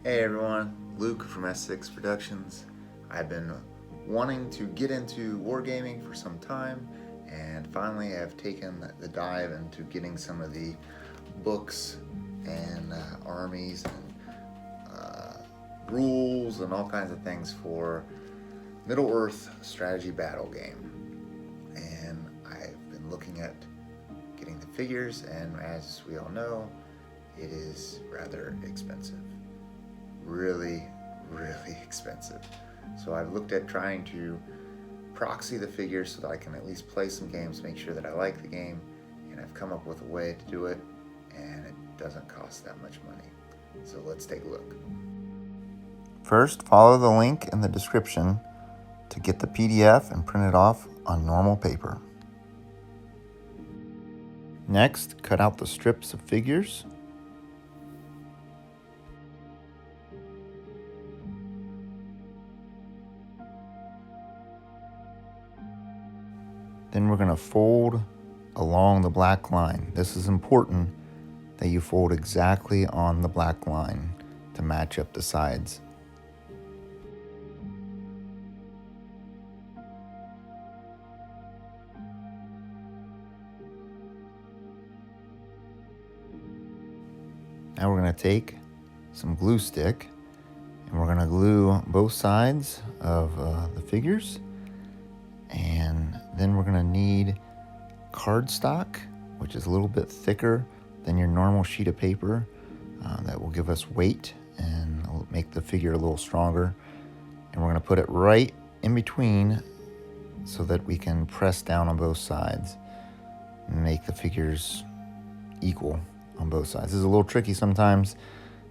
Hey everyone, Luke from S6 Productions. I've been wanting to get into wargaming for some time, and finally I've taken the dive into getting some of the books and armies and rules and all kinds of things for Middle Earth strategy battle game. And I've been looking at getting the figures, and as we all know, it is rather expensive. Really expensive. So I've looked at trying to proxy the figures so that I can at least play some games, make sure that I like the game, and I've come up with a way to do it, and it doesn't cost that much money. So let's take a look. First, follow the link in the description to get the PDF and print it off on normal paper. Next, cut out the strips of figures. Then we're going to fold along the black line. This is important that you fold exactly on the black line to match up the sides. Now we're going to take some glue stick and we're going to glue both sides of the figures. And then we're going to need cardstock, which is a little bit thicker than your normal sheet of paper. That will give us weight and make the figure a little stronger. And we're going to put it right in between so that we can press down on both sides and make the figures equal on both sides. This is a little tricky sometimes,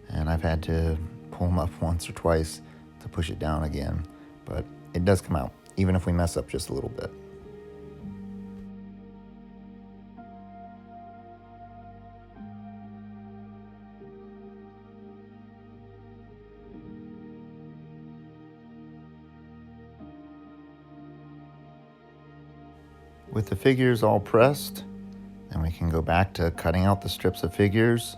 and I've had to pull them up once or twice to push it down again, but it does come out, even if we mess up just a little bit. With the figures all pressed, then we can go back to cutting out the strips of figures,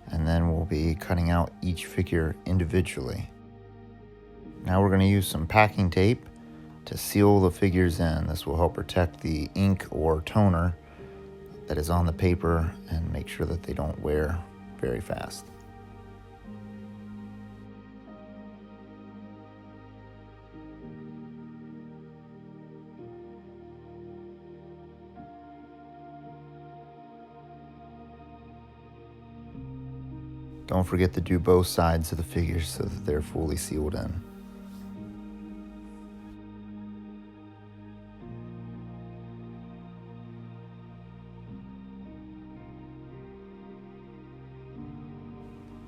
and then we'll be cutting out each figure individually. Now we're going to use some packing tape to seal the figures in. This will help protect the ink or toner that is on the paper and make sure that they don't wear very fast. Don't forget to do both sides of the figures so that they're fully sealed in.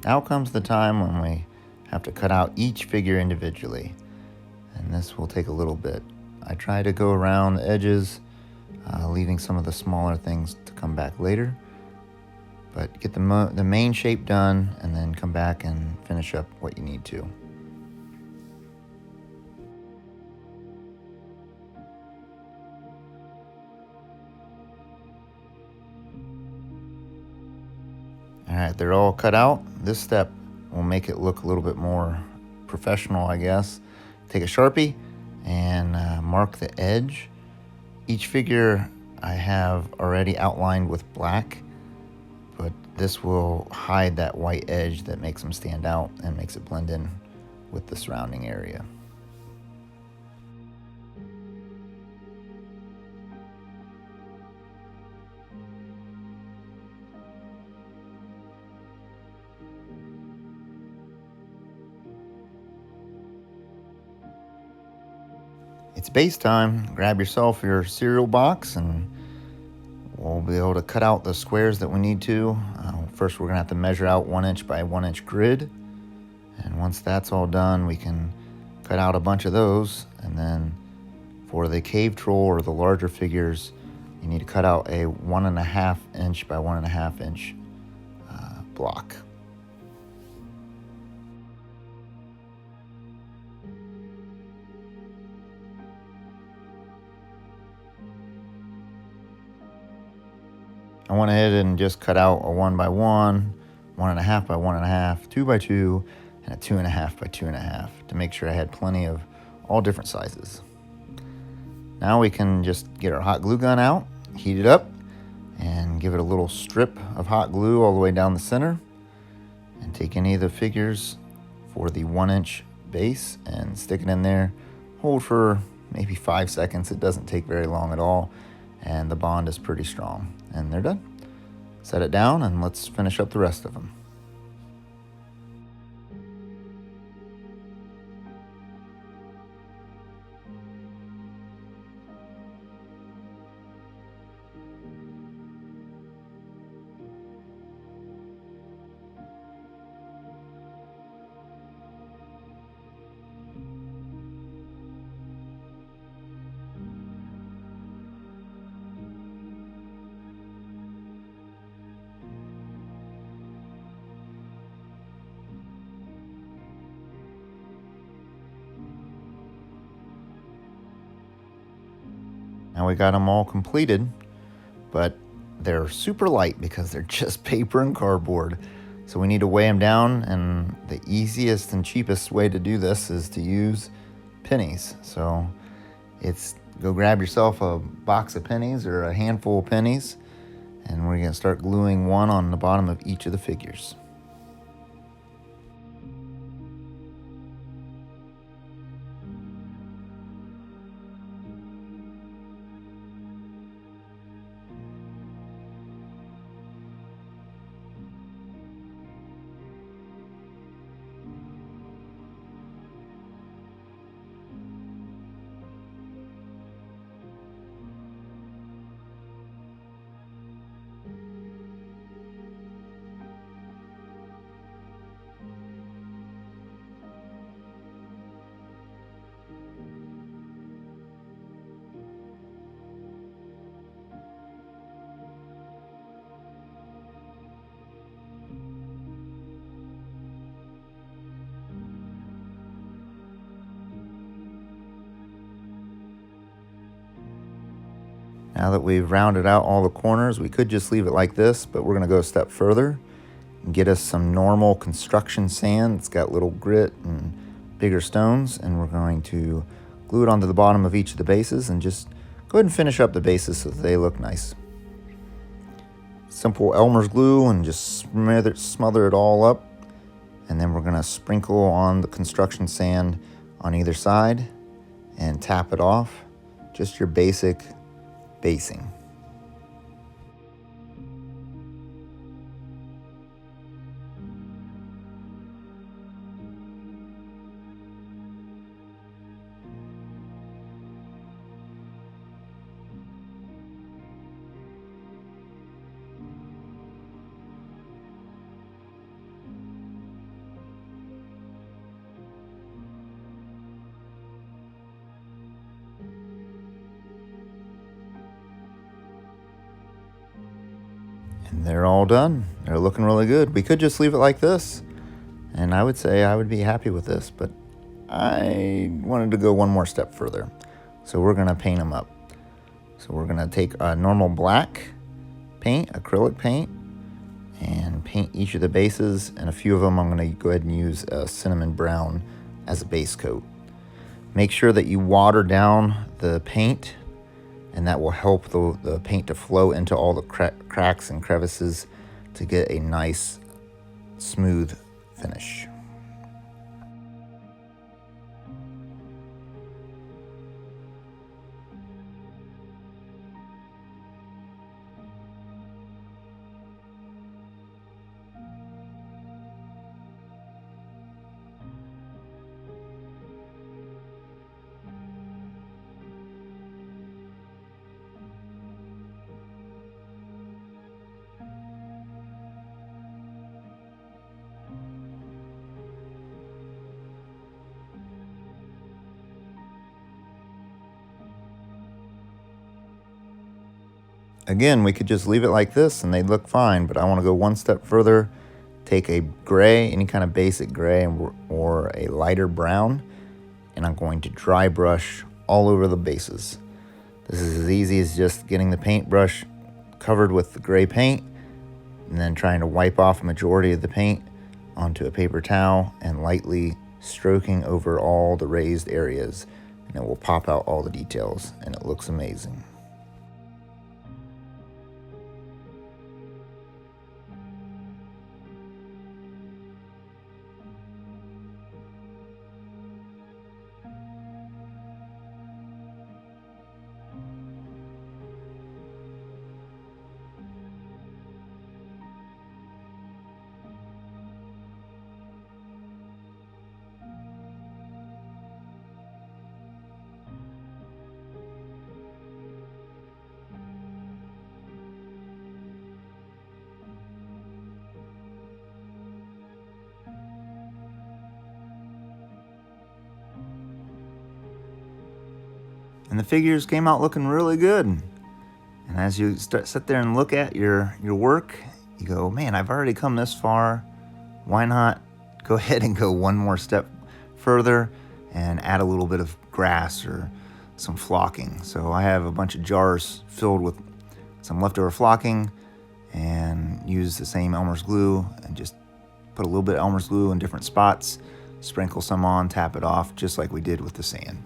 Now comes the time when we have to cut out each figure individually, and this will take a little bit. I try to go around the edges, leaving some of the smaller things to come back later, but get the main shape done and then come back and finish up what you need to. Alright, they're all cut out. This step will make it look a little bit more professional, I guess. Take a Sharpie and mark the edge. Each figure I have already outlined with black, but this will hide that white edge that makes them stand out and makes it blend in with the surrounding area. It's base time. Grab yourself your cereal box and we'll be able to cut out the squares that we need to. First, we're going to have to measure out 1 inch by 1 inch grid. And once that's all done, we can cut out a bunch of those. And then for the cave troll or the larger figures, you need to cut out a 1.5 inch by 1.5 inch block. I went ahead and just cut out a 1 by 1, 1.5 by 1.5, 2 by 2, and a 2.5 by 2.5 to make sure I had plenty of all different sizes. Now we can just get our hot glue gun out, heat it up, and give it a little strip of hot glue all the way down the center, and take any of the figures for the 1-inch base and stick it in there. Hold for maybe 5 seconds. It doesn't take very long at all, and the bond is pretty strong. And they're done. Set it down and let's finish up the rest of them. Now we got them all completed, but they're super light because they're just paper and cardboard. So we need to weigh them down, and the easiest and cheapest way to do this is to use pennies. So go grab yourself a box of pennies or a handful of pennies, and we're gonna start gluing one on the bottom of each of the figures. Now that we've rounded out all the corners, we could just leave it like this, but we're gonna go a step further and get us some normal construction sand. It's got little grit and bigger stones, and we're going to glue it onto the bottom of each of the bases and just go ahead and finish up the bases so that they look nice. Simple Elmer's glue, and just smother it all up, and then we're gonna sprinkle on the construction sand on either side and tap it off. Just your basic basing. And they're all done. They're looking really good. We could just leave it like this, and I would say I would be happy with this, but I wanted to go one more step further. So we're gonna paint them up. So we're gonna take a normal black paint, acrylic paint, and paint each of the bases, and a few of them I'm gonna go ahead and use a cinnamon brown as a base coat. Make sure that you water down the paint, and that will help the paint to flow into all the cracks and crevices to get a nice, smooth finish. Again, we could just leave it like this and they'd look fine, but I want to go one step further, take a gray, any kind of basic gray or a lighter brown, and I'm going to dry brush all over the bases. This is as easy as just getting the paintbrush covered with the gray paint and then trying to wipe off a majority of the paint onto a paper towel and lightly stroking over all the raised areas, and it will pop out all the details, and it looks amazing. And the figures came out looking really good. And as you sit there and look at your work, you go, man, I've already come this far. Why not go ahead and go one more step further and add a little bit of grass or some flocking. So I have a bunch of jars filled with some leftover flocking and use the same Elmer's glue and just put a little bit of Elmer's glue in different spots, sprinkle some on, tap it off, just like we did with the sand.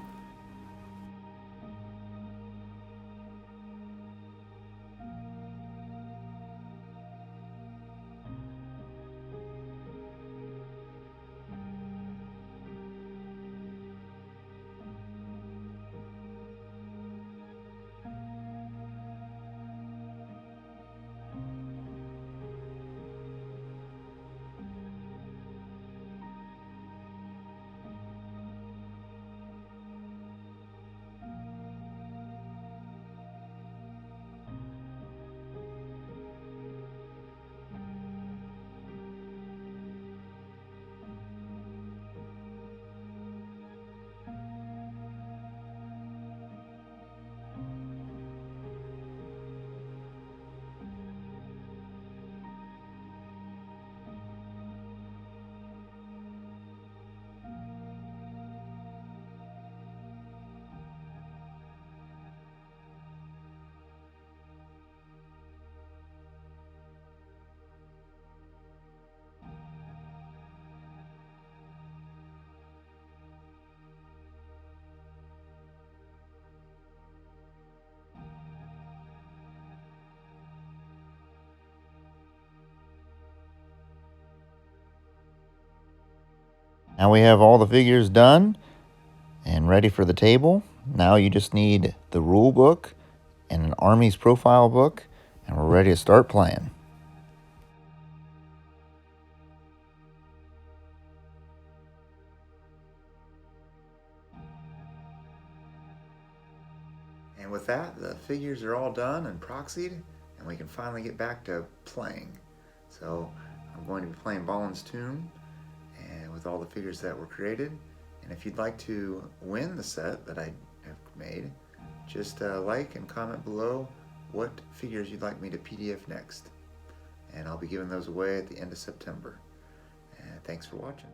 Now we have all the figures done and ready for the table. Now you just need the rule book and an armies profile book, and we're ready to start playing. And with that, the figures are all done and proxied, and we can finally get back to playing. So I'm going to be playing Balin's Tomb and with all the figures that were created. And if you'd like to win the set that I have made, just like and comment below what figures you'd like me to PDF next. And I'll be giving those away at the end of September. And thanks for watching.